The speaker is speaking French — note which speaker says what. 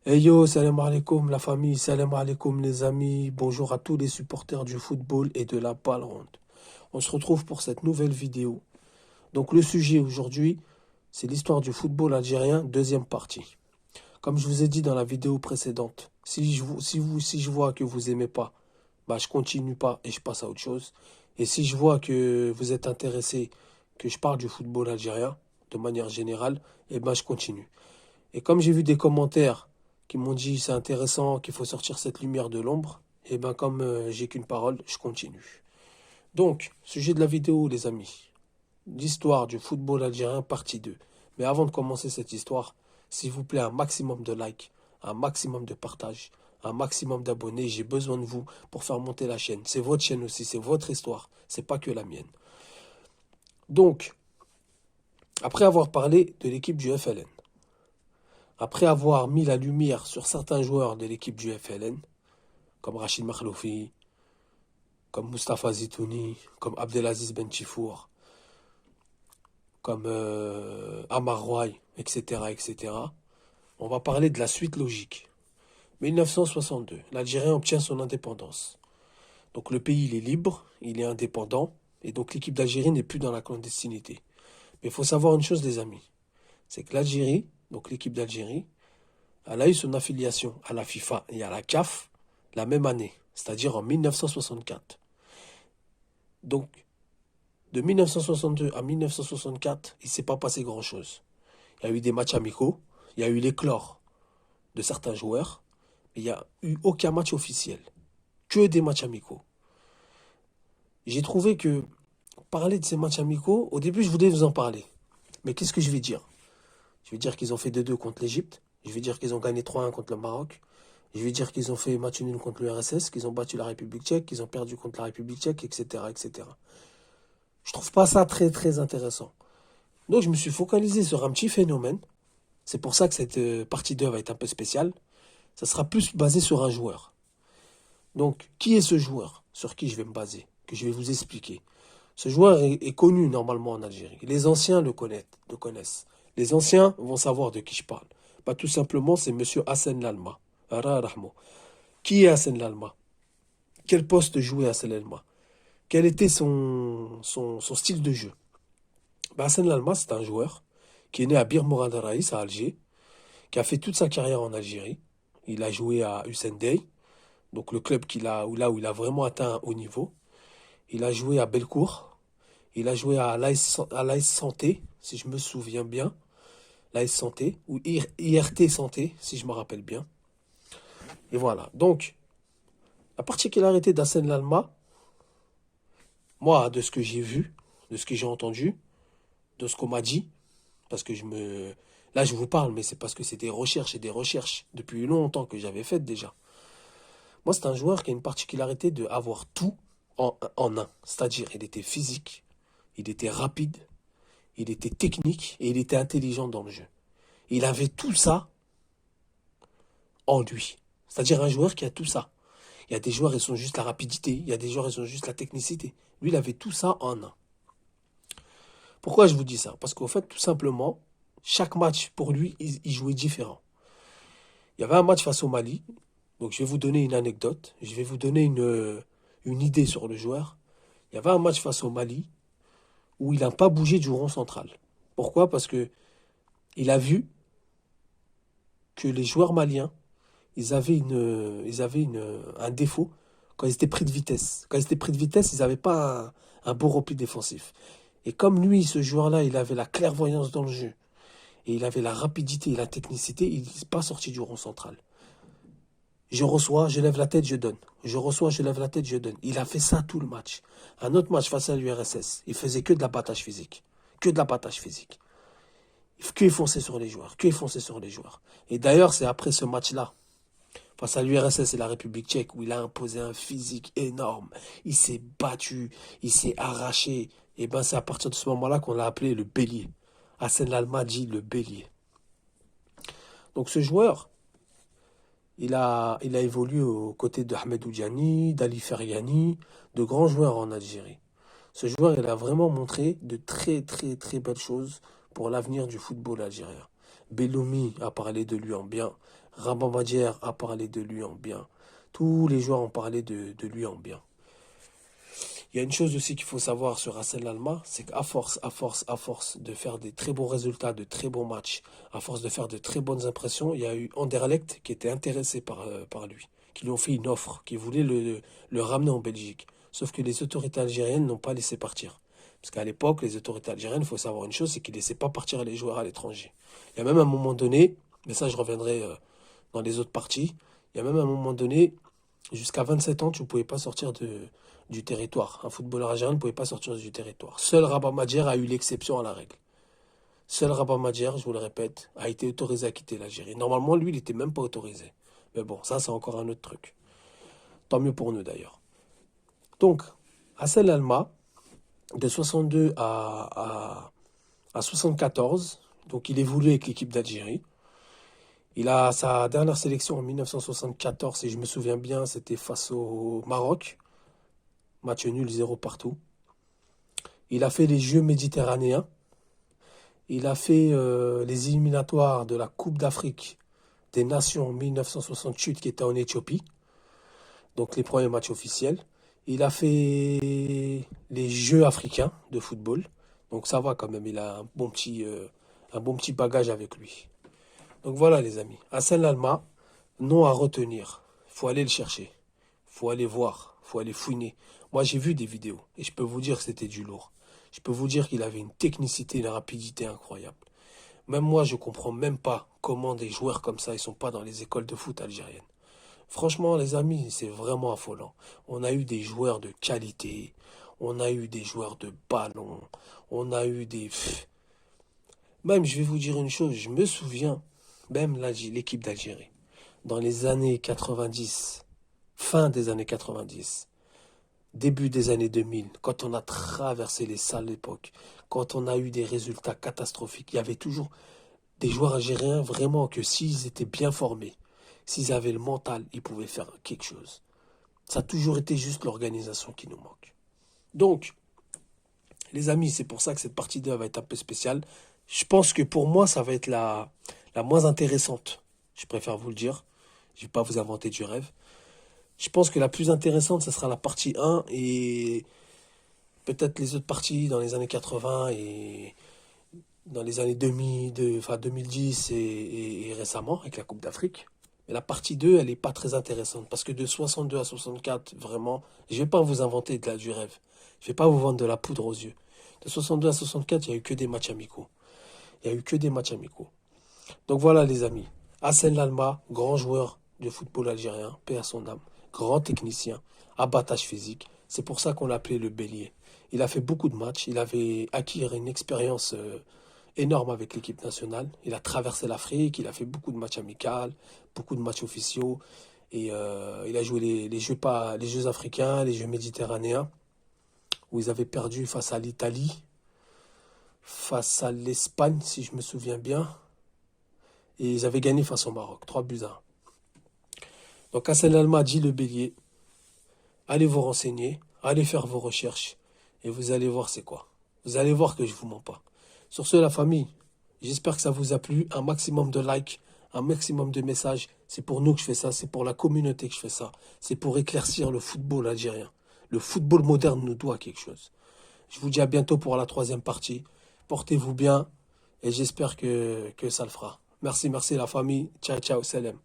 Speaker 1: Hey yo, salam alaikum la famille, salam alaikum les amis, bonjour à tous les supporters du football et de la balle ronde. On se retrouve pour cette nouvelle vidéo. Donc le sujet aujourd'hui, c'est l'histoire du football algérien, deuxième partie. Comme je vous ai dit dans la vidéo précédente, si je vois que vous aimez pas, bah je continue pas et je passe à autre chose. Et si je vois que vous êtes intéressé, que je parle du football algérien de manière générale, et ben je continue. Et comme j'ai vu des commentaires qui m'ont dit c'est intéressant, qu'il faut sortir cette lumière de l'ombre, et ben comme j'ai qu'une parole, je continue. Donc, sujet de la vidéo, les amis, l'histoire du football algérien, partie 2. Mais avant de commencer cette histoire, s'il vous plaît, un maximum de likes, un maximum de partage, un maximum d'abonnés. J'ai besoin de vous pour faire monter la chaîne. C'est votre chaîne aussi, c'est votre histoire, c'est pas que la mienne. Donc, après avoir parlé de l'équipe du FLN, après avoir mis la lumière sur certains joueurs de l'équipe du FLN, comme Rachid Makhloufi, comme Mustapha Zitouni, comme Abdelaziz Benchifour, comme Amar Rouaille, etc., etc., on va parler de la suite logique. 1962, l'Algérie obtient son indépendance. Donc le pays il est libre, il est indépendant, et donc l'équipe d'Algérie n'est plus dans la clandestinité. Mais il faut savoir une chose, les amis, c'est que l'Algérie, donc l'équipe d'Algérie, elle a eu son affiliation à la FIFA et à la CAF la même année, c'est-à-dire en 1964. Donc, de 1962 à 1964, il ne s'est pas passé grand-chose. Il y a eu des matchs amicaux, il y a eu l'éclore de certains joueurs, mais il n'y a eu aucun match officiel, que des matchs amicaux. J'ai trouvé que parler de ces matchs amicaux, au début je voulais vous en parler, mais qu'est-ce que je vais dire? Je vais dire qu'ils ont fait 2-2 contre l'Égypte, je vais dire qu'ils ont gagné 3-1 contre le Maroc, je vais dire qu'ils ont fait match nul contre l'URSS, qu'ils ont battu la République tchèque, qu'ils ont perdu contre la République tchèque, etc., etc. Je trouve pas ça très très intéressant. Donc je me suis focalisé sur un petit phénomène. C'est pour ça que cette partie 2 va être un peu spéciale. Ça sera plus basé sur un joueur. Donc, qui est ce joueur sur qui je vais me baser, que je vais vous expliquer? Ce joueur est connu normalement en Algérie. Les anciens le connaissent. Les anciens vont savoir de qui je parle. Bah, tout simplement, c'est Monsieur Hassan Lalma. Ara Rahmo. Qui est Hassan Lalma? Quel poste jouait Hassan Lalma? Quel était son style de jeu? Bah, Hassan Lalma, c'est un joueur qui est né à Bir Morad Raïs, à Alger, qui a fait toute sa carrière en Algérie. Il a joué à Hussein Dey, donc le club là où il a vraiment atteint un haut niveau. Il a joué à Belcourt. Il a joué à l'AS Santé, si je me souviens bien. L'AS Santé, ou IRT Santé, si je me rappelle bien. Et voilà. Donc, la particularité d'Hassan Lalma, moi, de ce que j'ai vu, de ce que j'ai entendu, de ce qu'on m'a dit, parce que là, je vous parle, mais c'est parce que c'est des recherches et des recherches depuis longtemps que j'avais faites déjà. Moi, c'est un joueur qui a une particularité de avoir tout en un. C'est-à-dire, il était physique, il était rapide, il était technique et il était intelligent dans le jeu. Il avait tout ça en lui. C'est-à-dire un joueur qui a tout ça. Il y a des joueurs, ils sont juste la rapidité. Il y a des joueurs, ils ont juste la technicité. Lui, il avait tout ça en un. Pourquoi je vous dis ça? Parce qu'au fait, tout simplement, chaque match, pour lui, il jouait différent. Il y avait un match face au Mali. Donc, je vais vous donner une anecdote. Je vais vous donner une idée sur le joueur. Il y avait un match face au Mali où il n'a pas bougé du rond central. Pourquoi? Parce que il a vu que les joueurs maliens, un défaut quand ils étaient pris de vitesse. Quand ils étaient pris de vitesse, ils n'avaient pas un beau repli défensif. Et comme lui, ce joueur-là, il avait la clairvoyance dans le jeu, et il avait la rapidité et la technicité, il n'est pas sorti du rond central. Je reçois, je lève la tête, je donne. Je reçois, je lève la tête, je donne. Il a fait ça tout le match. Un autre match face à l'URSS, il faisait que de l'abattage physique. Que de l'abattage physique. Que foncer sur les joueurs. Que foncer sur les joueurs. Et d'ailleurs, c'est après ce match-là, face à l'URSS et la République tchèque, où il a imposé un physique énorme. Il s'est battu, il s'est arraché. Et ben c'est à partir de ce moment-là qu'on l'a appelé le bélier. Hassan Lalma dit le bélier. Donc ce joueur, il a évolué aux côtés de Ahmed Oudjani, d'Ali Feriani, de grands joueurs en Algérie. Ce joueur, il a vraiment montré de très très très belles choses pour l'avenir du football algérien. Belloumi a parlé de lui en bien. Rabat Madjer a parlé de lui en bien. Tous les joueurs ont parlé de lui en bien. Il y a une chose aussi qu'il faut savoir sur Hassan Lalma, c'est qu'à force de faire des très bons résultats, de très bons matchs, à force de faire de très bonnes impressions, il y a eu Anderlecht qui était intéressé par lui, qui lui ont fait une offre, qui voulait le ramener en Belgique. Sauf que les autorités algériennes n'ont pas laissé partir. Parce qu'à l'époque, les autorités algériennes, il faut savoir une chose, c'est qu'ils ne laissaient pas partir les joueurs à l'étranger. Il y a même un moment donné, mais ça je reviendrai dans les autres parties, il y a même un moment donné, jusqu'à 27 ans, tu ne pouvais pas sortir du territoire. Un footballeur algérien ne pouvait pas sortir du territoire. Seul Rabat Madjer a eu l'exception à la règle. Seul Rabat Madjer, je vous le répète, a été autorisé à quitter l'Algérie. Normalement, lui, il n'était même pas autorisé. Mais bon, ça, c'est encore un autre truc. Tant mieux pour nous, d'ailleurs. Donc, Hassan Alma, de 62 à 74, donc il évolue avec l'équipe d'Algérie. Il a sa dernière sélection en 1974, si je me souviens bien, c'était face au Maroc. Match nul, 0 partout. Il a fait les Jeux méditerranéens. Il a fait les éliminatoires de la Coupe d'Afrique des Nations en 1968 qui était en Éthiopie. Donc les premiers matchs officiels. Il a fait les Jeux africains de football. Donc ça va quand même, il a un bon petit bagage avec lui. Donc voilà les amis. Hassan Lalma, nom à retenir. Il faut aller le chercher. Il faut aller voir. Il faut aller fouiner. Moi j'ai vu des vidéos et je peux vous dire que c'était du lourd. Je peux vous dire qu'il avait une technicité, une rapidité incroyable. Même moi je comprends même pas comment des joueurs comme ça ils sont pas dans les écoles de foot algériennes. Franchement les amis, c'est vraiment affolant. On a eu des joueurs de qualité. On a eu des joueurs de ballon. On a eu des... Même, je vais vous dire une chose, je me souviens, même l'équipe d'Algérie, dans les années 90, fin des années 90, début des années 2000, quand on a traversé les salles d'époque, quand on a eu des résultats catastrophiques, il y avait toujours des joueurs algériens vraiment que s'ils étaient bien formés, s'ils avaient le mental, ils pouvaient faire quelque chose. Ça a toujours été juste l'organisation qui nous manque. Donc, les amis, c'est pour ça que cette partie 2 va être un peu spéciale. Je pense que pour moi, ça va être la moins intéressante. Je préfère vous le dire. Je ne vais pas vous inventer du rêve. Je pense que la plus intéressante, ce sera la partie 1 et peut-être les autres parties dans les années 80 et dans les années 2010 et récemment avec la Coupe d'Afrique. Mais la partie 2, elle n'est pas très intéressante parce que de 62 à 64, vraiment, je ne vais pas vous inventer du rêve. Je ne vais pas vous vendre de la poudre aux yeux. De 62 à 64, il n'y a eu que des matchs amicaux. Il n'y a eu que des matchs amicaux. Donc voilà les amis. Hassan Lalma, grand joueur de football algérien, paix à son âme, grand technicien, abattage physique. C'est pour ça qu'on l'appelait le bélier. Il a fait beaucoup de matchs. Il avait acquis une expérience énorme avec l'équipe nationale. Il a traversé l'Afrique. Il a fait beaucoup de matchs amicaux, beaucoup de matchs officiaux. Et il a joué les Jeux africains, les Jeux méditerranéens, où ils avaient perdu face à l'Italie, face à l'Espagne, si je me souviens bien. Et ils avaient gagné face au Maroc, 3-1. Donc Hassan Alma dit le bélier, allez vous renseigner, allez faire vos recherches, et vous allez voir c'est quoi. Vous allez voir que je ne vous mens pas. Sur ce, la famille, j'espère que ça vous a plu. Un maximum de likes, un maximum de messages. C'est pour nous que je fais ça, c'est pour la communauté que je fais ça. C'est pour éclaircir le football algérien. Le football moderne nous doit quelque chose. Je vous dis à bientôt pour la 3e partie. Portez-vous bien et j'espère que ça le fera. Merci la famille. Ciao, ciao, salam.